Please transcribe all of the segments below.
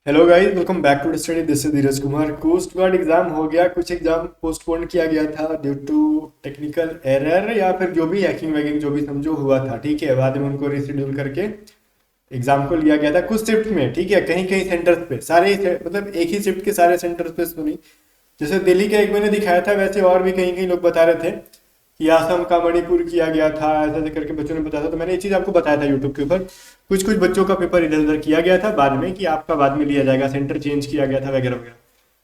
Hello guys, welcome back to study. This is Dheeraj Kumar. Coast guard exam हो गया, कुछ exam postpone किया गया था ड्यू टू टेक्निकल एरर या फिर जो भी हैकिंग वैकिंग जो भी समझो हुआ था। ठीक है, बाद में उनको रिशेड्यूल करके एग्जाम को लिया गया था कुछ शिफ्ट में। ठीक है, कहीं कहीं सेंटर्स पे मतलब एक ही शिफ्ट के सारे सेंटर्स पे सुनी। जैसे दिल्ली का एक मैंने दिखाया था, वैसे और भी कहीं कहीं लोग बता रहे थे कि असम का मणिपुर किया गया था, ऐसे ऐसे करके बच्चों ने बताया था। तो मैंने ये चीज़ आपको बताया था यूट्यूब के ऊपर। कुछ कुछ बच्चों का पेपर इधर उधर किया गया था बाद में, कि आपका बाद में लिया जाएगा, सेंटर चेंज किया गया था वगैरह वगैरह।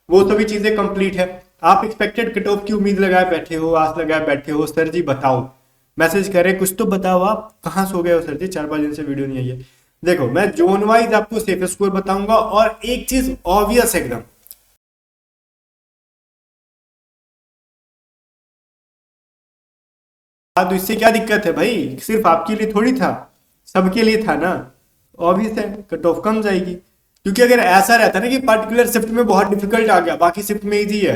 वो सभी चीज़ें कंप्लीट है। आप एक्सपेक्टेड कट ऑफ की उम्मीद लगाए बैठे हो, आस लगाए बैठे हो, सर जी बताओ, मैसेज करें कुछ तो बताओ। आप कहाँ सो गए हो सर जी, 4-5 दिन से वीडियो नहीं आई है। देखो, मैं जोन वाइज आपको सेफ स्कोर बताऊंगा, और एक चीज ऑब्वियस एकदम, हाँ तो इससे क्या दिक्कत है भाई, सिर्फ आपके लिए थोड़ी था, सबके लिए था ना। ऑब्वियस है कट ऑफ कम जाएगी, क्योंकि अगर ऐसा रहता ना कि पर्टिकुलर शिफ्ट में बहुत डिफिकल्ट आ गया, बाकी शिफ्ट में इजी है,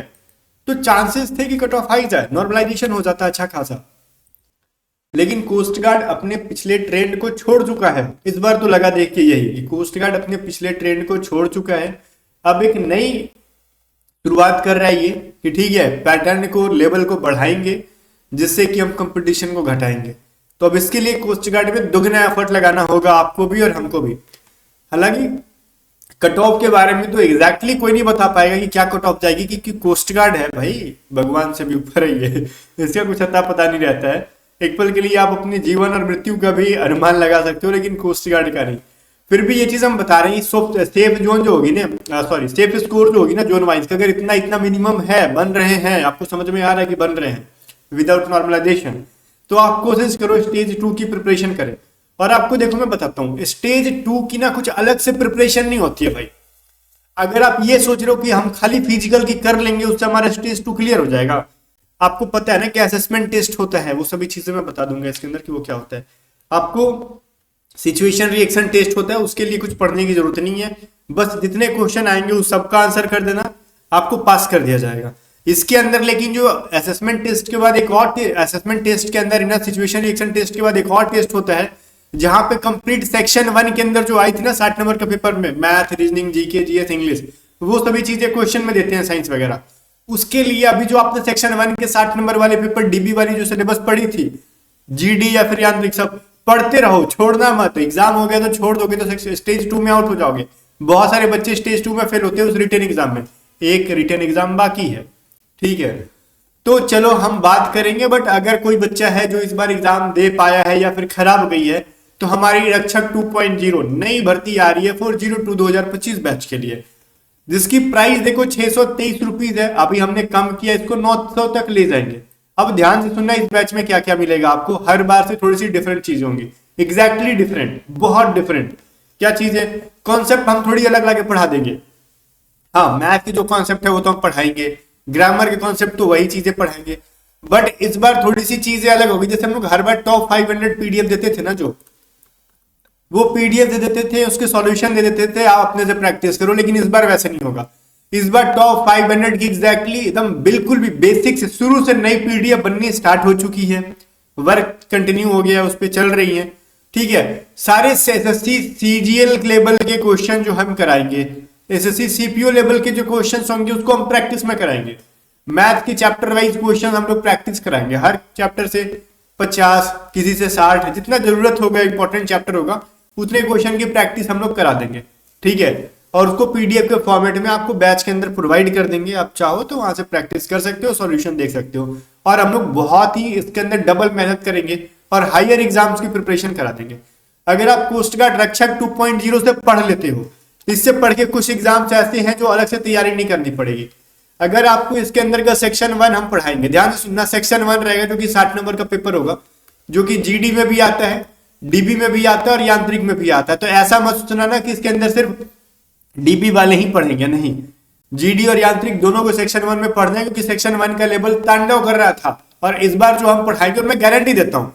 तो चांसेस थे कि कट ऑफ हाई जाए, नॉर्मलाइजेशन हो जाता अच्छा खासा। लेकिन कोस्ट गार्ड अपने पिछले ट्रेंड को छोड़ चुका है। इस बार तो लगा देख के यही कि कोस्ट गार्ड अपने पिछले ट्रेंड को छोड़ चुका है। अब एक नई शुरुआत कर रहा है ये, कि ठीक है पैटर्न को, लेवल को बढ़ाएंगे, जिससे कि हम कंपटीशन को घटाएंगे। तो अब इसके लिए कोस्ट गार्ड में दुगना एफर्ट लगाना होगा, आपको भी और हमको भी। हालांकि कट ऑफ के बारे में तो एग्जैक्टली कोई नहीं बता पाएगा कि क्या कट ऑफ जाएगी, क्योंकि कोस्ट गार्ड है भाई, भगवान से भी ऊपर है ये। इसका कुछ अता पता नहीं रहता है। एक पल के लिए आप अपने जीवन और मृत्यु का भी अनुमान लगा सकते हो, लेकिन कोस्ट गार्ड का नहीं। फिर भी ये चीज हम बता रहे हैं, सेफ जोन जो होगी ना, सॉरी सेफ स्कोर जो होगी ना जोन वाइज का, अगर इतना इतना मिनिमम है, बन रहे हैं, आपको समझ में आ रहा है कि बन रहे हैं विदाउट नॉर्मलाइजेशन, तो आप कोशिश करो स्टेज 2 की प्रिपरेशन करें। और आपको देखो मैं बताता हूँ, स्टेज 2 की ना कुछ अलग से प्रिपरेशन नहीं होती है भाई। अगर आप ये सोच रहे हो कि हम खाली फिजिकल की कर लेंगे उससे हमारा स्टेज 2 क्लियर हो जाएगा, आपको पता है ना कि असेसमेंट टेस्ट होता है, वो सभी चीजें मैं बता दूंगा इसके अंदर कि वो क्या होता है। आपको सिचुएशन रिएक्शन टेस्ट होता है, उसके लिए कुछ पढ़ने की जरूरत नहीं है। बस जितने क्वेश्चन आएंगे उस सबका आंसर कर देना, आपको पास कर दिया जाएगा। इसके अंदर लेकिन जो असेसमेंट टेस्ट के बाद एक और असेसमेंट टेस्ट के अंदर ना, सिचुएशन रिएक्शन टेस्ट के बाद एक और टेस्ट होता है, जहां पे कंप्लीट सेक्शन 1 के अंदर जो आई थी ना 60 नंबर के पेपर में, math, reasoning, GK, GS, English, वो सभी चीजें क्वेश्चन में देते हैं, साइंस वगैरह। उसके लिए अभी जो आपने सेक्शन 1 के 60 नंबर वाले पेपर, डीबी वाली जो सिलेबस पढ़ी थी, जीडी या फिर यांत्रिक, सब पढ़ते रहो, छोड़ना मत। एग्जाम हो गया तो छोड़ दोगे तो स्टेज 2 में आउट हो जाओगे। बहुत सारे बच्चे स्टेज 2 में फेल होते हैं उस रिटर्न एग्जाम में, एक रिटर्न एग्जाम बाकी है। ठीक है, तो चलो हम बात करेंगे। बट अगर कोई बच्चा है जो इस बार एग्जाम दे पाया है या फिर खराब गई है, तो हमारी रक्षक 2.0 नई भर्ती आ रही है 402 2025 बैच के लिए, जिसकी प्राइस देखो 623 रुपीज है। अभी हमने कम किया, इसको 900 तक ले जाएंगे। अब ध्यान से सुनना, इस बैच में क्या क्या मिलेगा आपको। हर बार से थोड़ी सी डिफरेंट चीजें होंगी, एग्जैक्टली डिफरेंट, बहुत डिफरेंट। क्या चीज है, कॉन्सेप्ट हम थोड़ी अलग लगे पढ़ा देंगे। हाँ, मैथ के जो कॉन्सेप्ट है वो तो हम पढ़ाएंगे, ग्रामर के कॉन्सेप्ट तो वही चीजें पढ़ाएंगे। बट इस बार थोड़ी सी चीजें अलग होगी। जैसे हम लोग हर बार टॉप 500 पीडीएफ देते थे ना, जो वो पीडीएफ दे देते थे, उसके सॉल्यूशन दे देते थे, आप अपने से प्रैक्टिस करो। लेकिन इस बार वैसा नहीं होगा। इस बार टॉप 500 की एग्जैक्टली एकदम बिल्कुल भी बेसिक से शुरू से नई पीडीएफ बननी स्टार्ट हो चुकी है, वर्क कंटिन्यू हो गया, उस पर चल रही है। ठीक है, सारे एसएससी सीजीएल लेवल के क्वेश्चन जो हम कराएंगे, एसएससी सीपीओ लेवल के जो क्वेश्चन होंगे उसको हम प्रैक्टिस में कराएंगे। मैथ के चैप्टर वाइज क्वेश्चन हम लोग प्रैक्टिस कराएंगे, हर चैप्टर से 50, किसी से 60, जितना जरूरत होगा, इंपॉर्टेंट चैप्टर होगा उतने क्वेश्चन की प्रैक्टिस हम लोग करा देंगे। ठीक है, और उसको पीडीएफ के फॉर्मेट में आपको बैच के अंदर प्रोवाइड कर देंगे। आप चाहो तो वहां से प्रैक्टिस कर सकते हो, सॉल्यूशन देख सकते हो। और हम लोग बहुत ही इसके अंदर डबल मेहनत करेंगे और हायर एग्जाम्स की प्रिपरेशन करा देंगे। अगर आप कोस्ट गार्ड रक्षक 2.0 से पढ़ लेते हो, इससे पढ़ के कुछ एग्जाम्स ऐसे हैं जो अलग से तैयारी नहीं करनी पड़ेगी। अगर आपको इसके अंदर का सेक्शन 1 हम पढ़ाएंगे, ध्यान से सुनना, सेक्शन 1 रहेगा जो कि 60 नंबर का पेपर होगा, जो कि जीडी में भी आता है, डीबी में भी आता है और यांत्रिक में भी आता है। तो ऐसा मत सोचना ना कि इसके अंदर सिर्फ डीबी वाले ही पढ़ेंगे, नहीं, जीडी और यांत्रिक दोनों को सेक्शन 1 में पढ़ना है, क्योंकि सेक्शन 1 का लेवल तांडव कर रहा था। और इस बार जो हम पढ़ाएंगे, और मैं गारंटी देता हूं,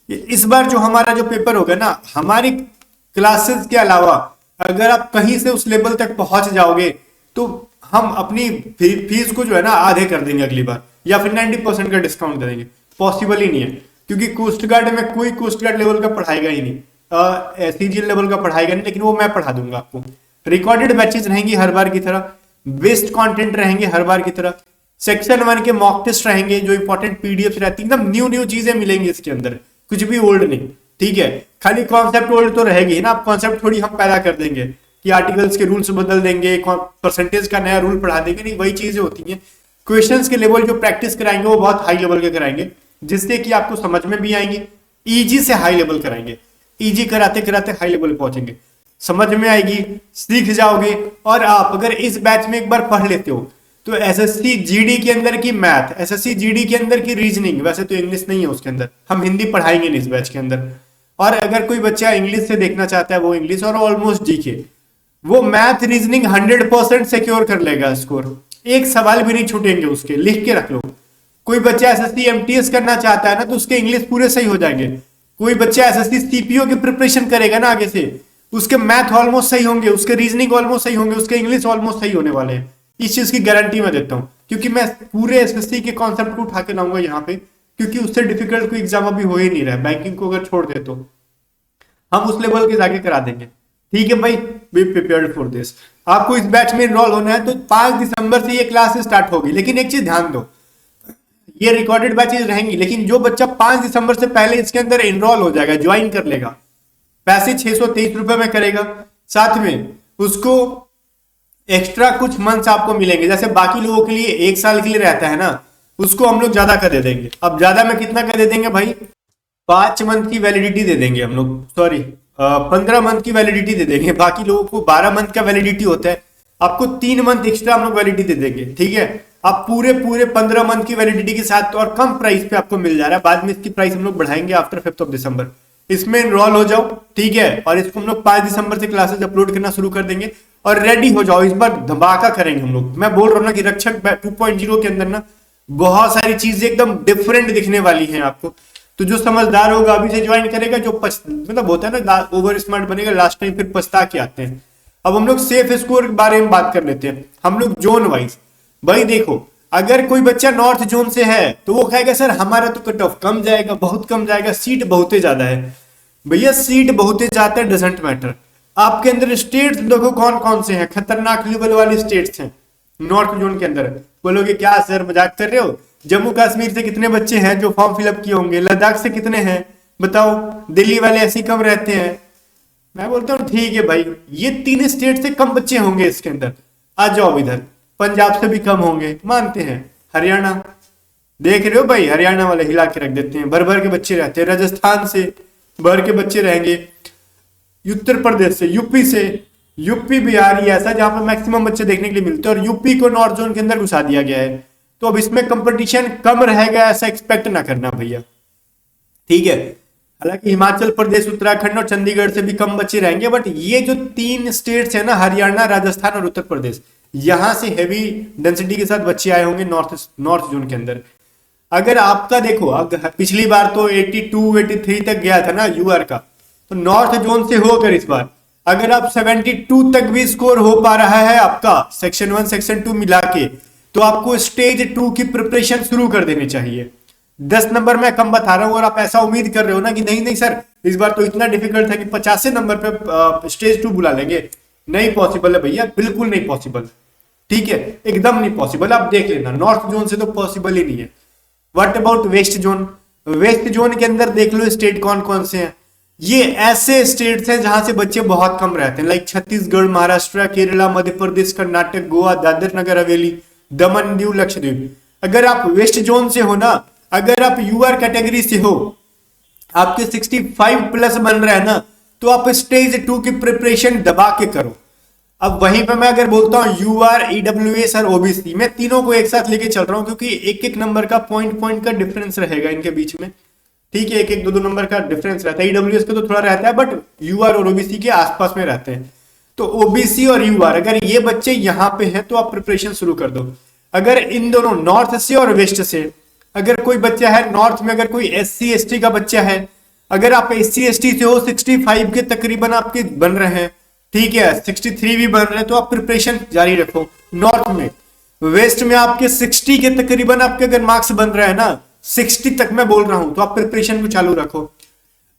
इस बार जो हमारा जो पेपर होगा ना, हमारी क्लासेस के अलावा अगर आप कहीं से उस लेवल तक पहुंच जाओगे, तो हम अपनी फीस को जो है ना आधे कर देंगे अगली बार, या फिर 90% का डिस्काउंट दे देंगे। पॉसिबल ही नहीं है, क्योंकि कोस्ट गार्ड में कोई कोस्ट गार्ड लेवल का पढ़ाएगा ही नहीं, सीजीएल लेवल का पढ़ाएगा नहीं, लेकिन वो मैं पढ़ा दूंगा आपको। रिकॉर्डेड बैचेस रहेंगी हर बार की तरह, बेस्ड कंटेंट रहेंगे हर बार की तरह, सेक्शन 1 के मॉक टेस्ट रहेंगे, जो इंपॉर्टेंट पीडीएफ रहती है, एकदम न्यू न्यू चीजें मिलेंगी इसके अंदर, कुछ भी ओल्ड नहीं। ठीक है, खाली कॉन्सेप्ट ओल्ड तो रहेगी ना, अब कॉन्सेप्ट थोड़ी हम पैदा कर देंगे कि आर्टिकल्स के रूल्स बदल देंगे, परसेंटेज का नया रूल पढ़ा देंगे, नहीं, वही चीजें होती हैं। क्वेश्चंस के लेवल जो प्रैक्टिस कराएंगे वो बहुत हाई लेवल के कराएंगे, जिससे कि आपको समझ में भी आएंगे, इजी से हाई लेवल कराएंगे, इजी कराते कराते हाई लेवल पहुंचेंगे, समझ में आएगी, सीख जाओगे। और आप अगर इस बैच में एक बार पढ़ लेते हो तो एसएससी जीडी के अंदर की मैथ, एसएससी जीडी के अंदर की रीजनिंग, वैसे तो इंग्लिश नहीं है उसके अंदर, हम हिंदी पढ़ाएंगे नहीं इस बैच के अंदर, और अगर कोई बच्चा इंग्लिश से देखना चाहता है वो इंग्लिश, और ऑलमोस्ट जीके, वो मैथ रीजनिंग 100% सिक्योर कर लेगा स्कोर, एक सवाल भी नहीं छूटेंगे उसके, लिख के रख लो। कोई बच्चा एसएससी एमटीएस करना चाहता है ना तो उसके इंग्लिश पूरे सही हो जाएंगे। कोई बच्चा एसएससी सीपीओ की प्रिपरेशन करेगा ना आगे से, उसके मैथ ऑलमोस्ट सही होंगे, उसके रीजनिंग ऑलमोस्ट सही होंगे, उसके इंग्लिश ऑलमोस्ट सही होने वाले हैं। इस चीज की गारंटी मैं देता हूं, क्योंकि मैं पूरे एसएससी के कॉन्सेप्ट को उठा के लाऊंगा यहाँ पे, क्योंकि उससे डिफिकल्ट कोई एग्जाम अभी हो ही नहीं रहा है, बैंकिंग को अगर छोड़ दे तो हम उस लेवल के जाके करा देंगे। ठीक है भाई, बी प्रिपेयर्ड फॉर दिस। आपको इस बैच में इनरोल होना है तो 5 दिसंबर से ये क्लास स्टार्ट होगी, लेकिन एक चीज ध्यान दो, ये रिकॉर्डेड बैचेस रहेंगी, लेकिन जो बच्चा 5 दिसंबर से पहले इसके अंदर इनरोल हो जाएगा, ज्वाइन कर लेगा, पैसे 623 रुपए में करेगा, साथ में उसको एक्स्ट्रा कुछ मंथ्स आपको मिलेंगे, जैसे बाकी लोगों के लिए 1 साल के लिए रहता है ना, उसको हम लोग ज्यादा का दे देंगे। अब ज्यादा में कितना का दे देंगे भाई, 5 मंथ की वैलिडिटी दे देंगे हम लोग, सॉरी 15 मंथ की वैलिडिटी दे देंगे, बाकी लोगों को 12 मंथ का वैलिडिटी होता है, आपको 3 मंथ एक्स्ट्रा हम लोग वैलिडिटी दे देंगे। ठीक है, आप पूरे 15 मंथ की वैलिडिटी के साथ और कम प्राइस पे आपको मिल जा रहा है, बाद में इसकी प्राइस हम लोग बढ़ाएंगे आफ्टर 5 दिसंबर। इसमें इनरोल हो जाओ, ठीक है, और इसको हम लोग 5 दिसंबर से क्लासेस अपलोड करना शुरू कर देंगे, और रेडी हो जाओ, इस बार धमाका करेंगे हम लोग। मैं बोल रहा हूँ ना कि रक्षक 2.0 के अंदर ना बहुत सारी चीजें एकदम डिफरेंट दिखने वाली हैं आपको, तो जो समझदार होगा अभी से ज्वाइन करेगा, जो मतलब होता है ना ओवर स्मार्ट बनेगा लास्ट टाइम फिर पछता के आते हैं। अब हम लोग सेफ स्कोर के बारे में बात कर लेते हैं, हम लोग जोन वाइज। भाई देखो, अगर कोई बच्चा नॉर्थ जोन से है तो वो कहेगा सर हमारा तो कट ऑफ कम जाएगा, बहुत कम जाएगा, सीट बहुत ज्यादा है। भैया सीट बहुत ज्यादा डजंट मैटर, आपके अंदर स्टेट्स देखो कौन कौन से हैं, खतरनाक लेवल वाले स्टेट्स हैं नॉर्थ जोन के अंदर। बोलोगे क्या सर मजाक कर रहे हो, जम्मू कश्मीर से कितने बच्चे हैं जो फॉर्म फिलअप किए होंगे, लद्दाख से कितने हैं बताओ, दिल्ली वाले ऐसे ही कम रहते हैं। मैं बोलता हूँ ठीक है भाई, ये 3 स्टेट से कम बच्चे होंगे इसके अंदर, आ जाओ इधर, पंजाब से भी कम होंगे मानते हैं, हरियाणा देख रहे हो भाई, हरियाणा वाले हिला के रख देते हैं, भर भर के बच्चे रहते हैं, राजस्थान से भर के बच्चे रहेंगे, उत्तर प्रदेश से, यूपी से, यूपी बिहार ये ऐसा जहां पर मैक्सिमम बच्चे देखने के लिए मिलते हैं, और यूपी को नॉर्थ जोन के अंदर घुसा दिया गया है, तो अब इसमें कंपटीशन कम रहेगा ऐसा एक्सपेक्ट ना करना भैया। ठीक है, हालांकि हिमाचल प्रदेश, उत्तराखंड और चंडीगढ़ से भी कम बच्चे रहेंगे, बट ये जो 3 स्टेट्स है ना, हरियाणा, राजस्थान और उत्तर प्रदेश, यहां से हेवी डेंसिटी के साथ बच्चे आए होंगे नॉर्थ जोन के अंदर। अगर आपका देखो, पिछली बार तो 82 83 तक गया था ना यूआर का, तो नॉर्थ जोन से होकर इस बार अगर आप 72 तक भी स्कोर हो पा रहा है आपका सेक्शन 1 सेक्शन 2 मिला के, तो आपको स्टेज 2 की प्रिपरेशन शुरू कर देनी चाहिए। 10 नंबर मैं कम बता रहा हूं, और आप ऐसा उम्मीद कर रहे हो ना कि नहीं नहीं सर इस बार तो इतना डिफिकल्ट था कि 50 नंबर पे स्टेज 2 बुला लेंगे, नहीं पॉसिबल है भैया, बिल्कुल नहीं पॉसिबल। ठीक है, एकदम नहीं पॉसिबल, आप देख लेना, नॉर्थ जोन से तो पॉसिबल ही नहीं है। What about west zone, west zone के अंदर देख लो स्टेट कौन कौन से हैं, ये ऐसे स्टेट्स हैं जहां से बच्चे बहुत कम रहते हैं, लाइक छत्तीसगढ़, महाराष्ट्र, केरला, मध्य प्रदेश, कर्नाटक, गोवा, दादर नगर हवेली, दमन दीव, लक्षद्वीप। अगर आप वेस्ट जोन से हो ना, अगर आप यूआर कैटेगरी से हो, आपके 65 प्लस बन रहा है ना, तो आप स्टेज 2 की प्रिपरेशन दबा के करो। अब वहीं पे मैं अगर बोलता हूं यूआर, ईडब्ल्यूएस और ओबीसी, मैं तीनों को एक साथ लेके चल रहा हूं, क्योंकि एक एक नंबर का पॉइंट का डिफरेंस रहेगा इनके बीच में। ठीक है, एक एक दो नंबर का डिफरेंस रहता है, ईडब्ल्यूएस का तो थोड़ा रहता है, बट यूआर और ओबीसी के आसपास में रहते हैं। तो ओबीसी और यूआर अगर ये बच्चे यहां पे हैं तो आप प्रिपरेशन शुरू कर दो। अगर इन दोनों नॉर्थ से और वेस्ट से अगर कोई बच्चा है, नॉर्थ में अगर कोई एससी एसटी का बच्चा है, अगर आप एससी एसटी से हो, 65 के तकरीबन आपके बन रहे हैं, ठीक है 63 भी बन रहे हैं, तो आप प्रिपरेशन जारी रखो नॉर्थ में। वेस्ट में आपके 60 के तकरीबन आपके अगर मार्क्स बन रहे हैं ना, 60 तक मैं बोल रहा हूं, तो आप प्रिपरेशन को चालू रखो।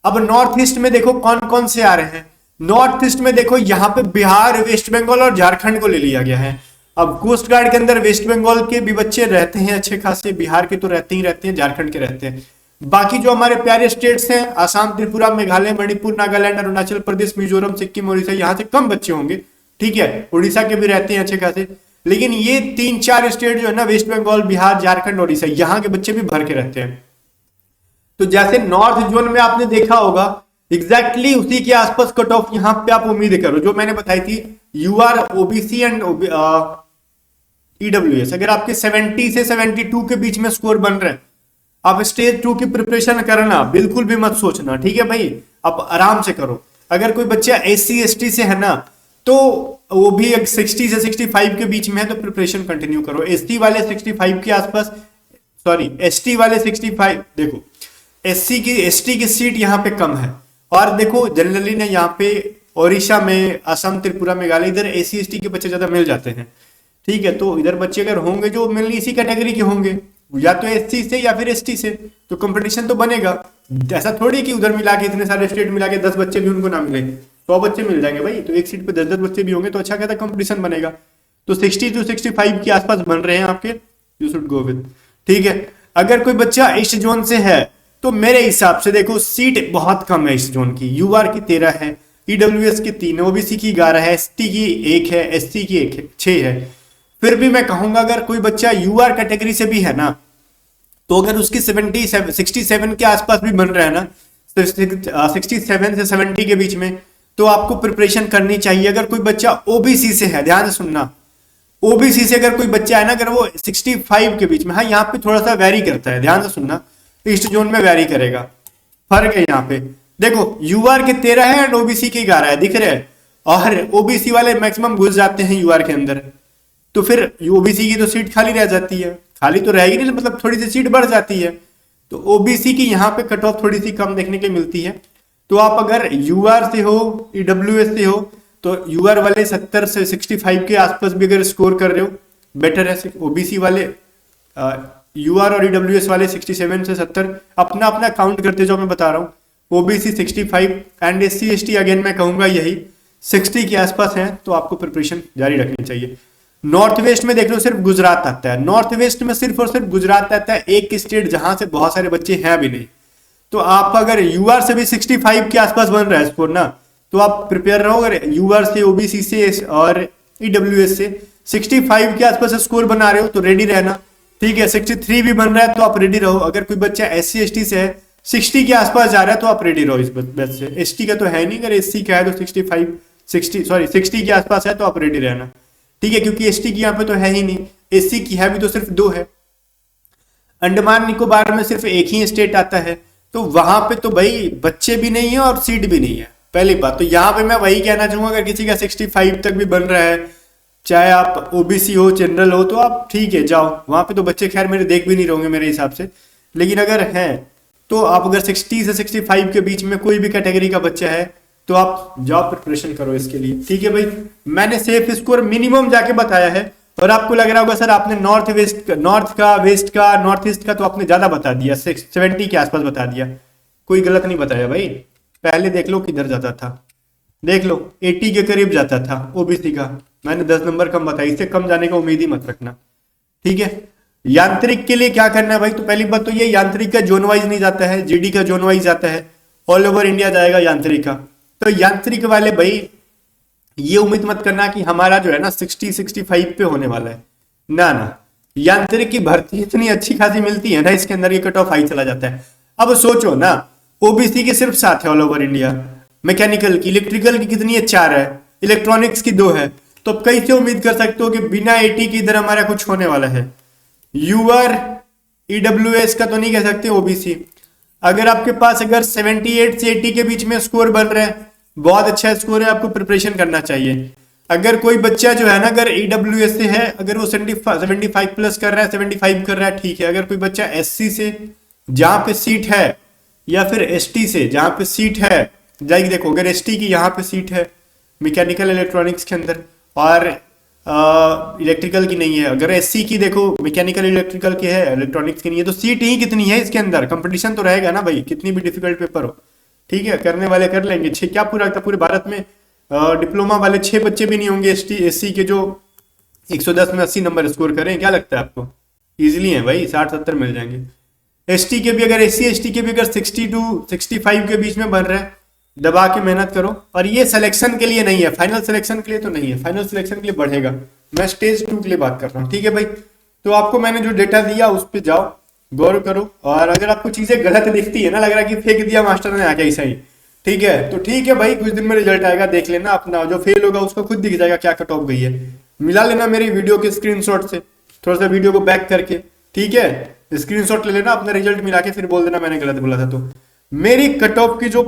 अब नॉर्थ ईस्ट में देखो कौन कौन से आ रहे हैं, नॉर्थ ईस्ट में देखो यहाँ पे बिहार, वेस्ट बंगाल और झारखंड को ले लिया गया है। अब कोस्ट गार्ड के अंदर वेस्ट बंगाल के भी बच्चे रहते हैं अच्छे खासे, बिहार के तो रहते ही रहते हैं, झारखंड के रहते हैं। बाकी जो हमारे प्यारे स्टेट्स हैं, आसाम, त्रिपुरा, मेघालय, मणिपुर, नागालैंड, अरुणाचल प्रदेश, मिजोरम, सिक्किम, उड़ीसा, यहाँ से कम बच्चे होंगे, ठीक है। उड़ीसा के भी रहते हैं अच्छे खासे, लेकिन ये 3-4 स्टेट जो है ना, वेस्ट बंगाल, बिहार, झारखंड, उड़ीसा, यहाँ के बच्चे भी भर के रहते हैं। तो जैसे नॉर्थ जोन में आपने देखा होगा एग्जैक्टली उसी के आसपास कट ऑफ यहाँ पे आप उम्मीद करो, जो मैंने बताई थी, यूआर, ओबीसी एंड ईडब्ल्यूएस। अगर आपके 70 से 72 के बीच में स्कोर बन रहे हैं, आप स्टेज 2 की प्रिपरेशन करना, बिल्कुल भी मत सोचना, ठीक है भाई, आप आराम से करो। अगर कोई बच्चा SC ST से है ना, तो वो भी 60 से 65 के बीच में है, तो प्रिपरेशन कंटिन्यू करो। ST वाले 65 के आसपास, सॉरी ST वाले 65, देखो ST की सीट यहाँ पे कम है, और देखो जनरली ना यहाँ पे ओडिशा में, असम, त्रिपुरा, मेघालय, इधर SC ST के बच्चे ज्यादा मिल जाते हैं, ठीक है। तो इधर बच्चे अगर होंगे जो मेनली इसी कैटेगरी के होंगे, या तो SC से या फिर ST से, तो कंपटीशन तो बनेगा। ऐसा थोड़ी कि उधर मिला के, इतने सारे स्टेट मिला के 10 बच्चे भी उनको ना मिले, 100 बच्चे मिल जाएंगे भाई, तो एक सीट पे 10-10 बच्चे भी होंगे, तो अच्छा खासा कंपटीशन बनेगा। तो 60 to 65 के आसपास बन रहे हैं आपके, यू शुड गो विद, ठीक है। अगर कोई बच्चा ईस्ट जोन से है, तो मेरे हिसाब से देखो सीट बहुत कम है ईस्ट जोन की। यूआर की 13 है, ईडब्ल्यूएस की 3 है, ओबीसी की 11 है, ST की 1 है, SC की 1 है, 6 है। फिर भी मैं कहूंगा अगर कोई बच्चा यूआर कैटेगरी से भी है ना, तो अगर उसकी 67 के आसपास भी बन रहा है ना, 67 से 70 के बीच में, तो आपको प्रिपरेशन करनी चाहिए। अगर कोई बच्चा ओबीसी से है, ध्यान से सुनना, ओबीसी से अगर कोई बच्चा है ना, अगर वो 65 के बीच में, हाँ यहाँ पे थोड़ा सा वेरी करता है, ध्यान से सुनना, ईस्ट जोन में वेरी करेगा, फर्क है यहाँ पे। देखो यूआर के 13 है एंड ओबीसी के 11 है, दिख रहे हैं, और ओबीसी वाले मैक्सिमम घुस जाते हैं यूआर के अंदर, तो फिर ओबीसी की तो सीट खाली रह जाती है, खाली तो रहेगी नहीं, मतलब थोड़ी सी सीट बढ़ जाती है। तो ओबीसी की यहाँ पे कट ऑफ थोड़ी सी कम देखने के मिलती है। तो आप अगर यूआर से हो, ईडब्ल्यूएस से हो, तो यूआर वाले 70 से 65 के आसपास भी अगर स्कोर कर रहे हो, बेटर है। ओबीसी वाले, यूआर और ईडब्ल्यूएस वाले 67 से 70 अपना अपना काउंट करते जाओ, मैं बता रहा हूँ। OBC 65 and SC ST again मैं कहूंगा यही 60 के आसपास है, तो आपको प्रिपरेशन जारी रखनी चाहिए। नॉर्थ वेस्ट में देख लो सिर्फ गुजरात आता है, नॉर्थ वेस्ट में सिर्फ और सिर्फ गुजरात आता है, एक स्टेट जहां से बहुत सारे बच्चे हैं भी नहीं। तो आप अगर यूआर से भी 65 के आसपास बन रहा है स्कोर ना, तो आप प्रिपेयर रहो। अगर यूआर से, ओबीसी से और ईडब्ल्यूएस से 65 के आसपास स्कोर बना रहे हो, तो रेडी रहना, ठीक है। 63 भी बन रहा है तो आप रेडी रहो। अगर कोई बच्चा SC ST से है, 60 के आसपास जा रहा है, तो आप रेडी रहो इस बैच से। ST का तो है नहीं, अगर SC का है तो 60 के आसपास है तो आप रेडी रहना, ठीक है, क्योंकि ST की यहाँ पे तो है ही नहीं, SC की है भी तो सिर्फ 2 है। अंडमान निकोबार में सिर्फ एक ही स्टेट आता है, तो वहां पे तो भाई बच्चे भी नहीं है और सीट भी नहीं है, पहली बात। तो यहाँ पे मैं वही कहना चाहूंगा, अगर किसी का 65 तक भी बन रहा है, चाहे आप ओबीसी हो, जनरल हो, तो आप ठीक है जाओ, वहां पे तो बच्चे खैर मेरे देख भी नहीं रहोगे मेरे हिसाब से। लेकिन अगर है तो आप अगर 60 से 65 के बीच में कोई भी कैटेगरी का बच्चा है, तो आप जाओ प्रिपरेशन करो इसके लिए, ठीक है भाई। मैंने सेफ स्कोर मिनिमम जाके बताया है, और आपको लग रहा होगा सर आपने नॉर्थ का, वेस्ट का, नॉर्थ ईस्ट का तो आपने ज्यादा बता दिया, 70 के आसपास बता दिया। कोई गलत नहीं बताया भाई, पहले देख लो किधर जाता था, देख लो 80 के करीब जाता था ओबीसी का, मैंने 10 नंबर कम बताया, इससे कम जाने का उम्मीद ही मत रखना, ठीक है। यांत्रिक के लिए क्या करना है भाई, तो पहली बात तो ये यांत्रिक का जोन वाइज नहीं जाता है, जीडी का जोन वाइज जाता है, ऑल ओवर इंडिया जाएगा यांत्रिक का। तो यांत्रिक वाले भाई ये उम्मीद मत करना कि हमारा जो है ना 60-65 पे होने वाला है, ना ना, यांत्रिक की भर्ती इतनी अच्छी खासी मिलती है ना, इसके अंदर ये कट ऑफ हाई चला जाता है। अब सोचो ना, ओबीसी के सिर्फ 7 है ऑल ओवर इंडिया, मैकेनिकल की, इलेक्ट्रिकल की कितनी है, 4 है, इलेक्ट्रॉनिक्स की 2 है, तो अब कैसे उम्मीद कर सकते हो कि बिना 80 के इधर हमारा कुछ होने वाला है। यूआर ईडब्ल्यूएस का तो नहीं कह सकते, ओबीसी अगर आपके पास अगर 78 से 80 के बीच में स्कोर बन रहा है, बहुत अच्छा स्कोर है, आपको प्रिपरेशन करना चाहिए। अगर कोई बच्चा जो है ना, अगर ईडब्ल्यूएस से है, अगर वो 75 प्लस कर रहा है, 75 कर रहा है, ठीक है। अगर कोई बच्चा SC से जहां पे सीट है, या फिर ST से जहां पे सीट है, जाएगी देखो, अगर ST की यहाँ पे सीट है मैकेनिकल इलेक्ट्रॉनिक्स के अंदर, और इलेक्ट्रिकल की नहीं है, अगर SC की देखो मैकेनिकल इलेक्ट्रिकल की है, इलेक्ट्रॉनिक्स की नहीं है, तो सीट ही कितनी है इसके अंदर, कंपटीशन तो रहेगा ना भाई, कितनी भी डिफिकल्ट पेपर हो, ठीक है, करने वाले कर लेंगे। छह क्या पूरा था पूरे भारत में डिप्लोमा वाले 6 बच्चे भी नहीं होंगे एसटी एससी के जो 110 में 80 नंबर स्कोर करें। क्या लगता है आपको? इजिली है भाई, 60-70 मिल जाएंगे। एसटी के भी अगर एससी एसटी के भी अगर 60 टू 65 के बीच में बन रहे हैं, दबा के मेहनत करो। और ये सिलेक्शन के लिए नहीं है, फाइनल सिलेक्शन के लिए तो नहीं है, फाइनल सिलेक्शन के लिए बढ़ेगा। मैं स्टेज 2 के लिए बात कर रहा हूँ, ठीक है भाई। तो आपको मैंने जो डेटा दिया उस पर जाओ, गौर करो। और अगर आपको चीजें गलत दिखती है ना, लग रहा है कि फेंक दिया मास्टर ने आके ऐसा ही, ठीक है, तो ठीक है भाई, कुछ दिन में रिजल्ट आएगा, देख लेना अपना। जो फेल होगा उसको खुद दिख जाएगा क्या कट ऑफ गई है। मिला लेना मेरी वीडियो के स्क्रीनशॉट से, थोड़ा सा वीडियो को बैक करके, ठीक है, स्क्रीनशॉट ले लेना, अपना रिजल्ट मिला के फिर बोल देना मैंने गलत बोला था। तो मेरी कट ऑफ की जो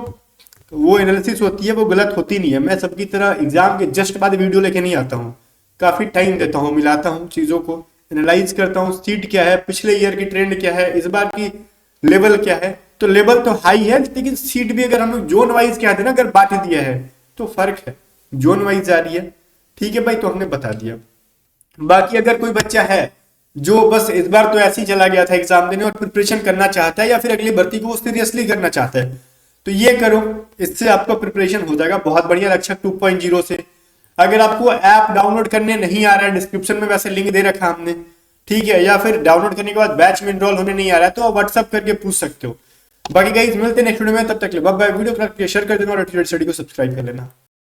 वो एनालिसिस होती है वो गलत होती नहीं है। मैं सबकी तरह एग्जाम के जस्ट बाद वीडियो लेके नहीं आता हूँ, काफी टाइम देता हूँ, मिलाता हूँ चीजों को, एनालाइज करता हूँ, सीट क्या है, पिछले ईयर की ट्रेंड क्या है, इस बार की लेवल क्या है। तो लेवल तो हाई है, लेकिन सीट भी अगर हम लोग जोन वाइज क्या है ना, अगर बांट दिया है तो फर्क है, जोन वाइज आ रही है, ठीक है भाई। तो हमने बता दिया। बाकी अगर कोई बच्चा है जो बस इस बार तो ऐसे ही चला गया था एग्जाम देने और प्रिपरेशन करना चाहता है, या फिर अगली भर्ती को वो सीरियसली करना चाहता है, तो ये करो, इससे आपका प्रिपरेशन हो जाएगा बहुत बढ़िया रक्षक 2.0 से। अगर आपको ऐप डाउनलोड करने नहीं आ रहा है, डिस्क्रिप्शन में वैसे लिंक दे रखा हमने, ठीक है, या फिर डाउनलोड करने के बाद बैच में इनरोल होने नहीं आ रहा है तो आप व्हाट्सअप करके पूछ सकते हो। बाकी गाइस मिलते हैं नेक्स्ट वीडियो में, तब तक के लिए बाय बाय। वीडियो शेयर कर देना और स्टडी को सब्सक्राइब कर लेना।